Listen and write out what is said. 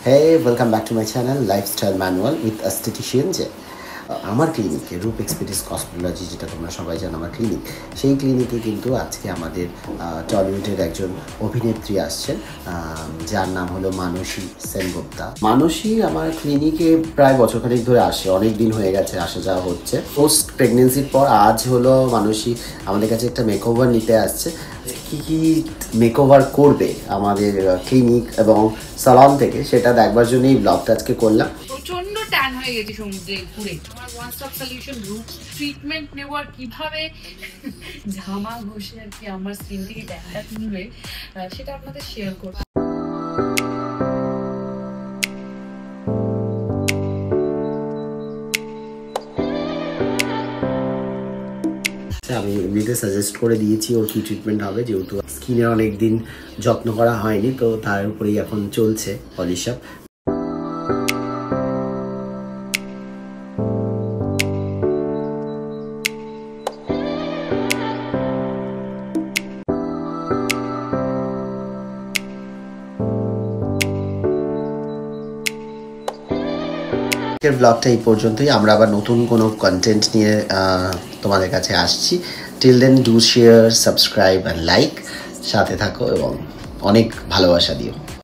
Hey, welcome back to my channel Lifestyle Manual with Esthetician J. আমার ক্লিনিকে রূপ এক্সপেরিস cosmetology, যেটা তোমরা সবাই জানো আমার ক্লিনিক, সেই ক্লিনিকে কিন্তু আজকে আমাদের টলিউডের একজন অভিনেত্রী আসছেন, যার নাম হলো মানসী সেনগুপ্তা। মানসী আমার ক্লিনিকে প্রায় বছরখানেক ধরে আসে, অনেক দিন হয়ে গেছে আসা যাওয়া হচ্ছে। পোস্ট প্রেগনেন্সির পর আজ হলো মানসী আমাদের কাছে একটা মেকওভার নিতে আসছে। কী কী মেকওভার করবে আমাদের ক্লিনিক এবং সালন থেকে, সেটা দেখবার জন্য এই ব্লগটা আজকে করলাম। প্রচন্ড ট্যান হয়ে গেছে সমুদ্রে ঘুরে। আমার one stop solution root treatment নেওয়ার কিভাবে ঝামা ঘষে আর কি আমার স্কিন থেকে ট্যানটা তুলবে, সেটা আপনাদের শেয়ার করব। আমি এমনিতে সাজেস্ট করে দিয়েছি ওর কী ট্রিটমেন্ট হবে, যেহেতু স্কিনের অনেক দিন যত্ন করা হয়নি, তো তার উপরেই এখন চলছে পলিশ আপ। ব্লগটা এই পর্যন্তই। আমরা আবার নতুন কোনো কন্টেন্ট নিয়ে তোমাদের কাছে আসছি। Till then do share, subscribe and like, সাথে থাকো এবং অনেক ভালোবাসা দিও।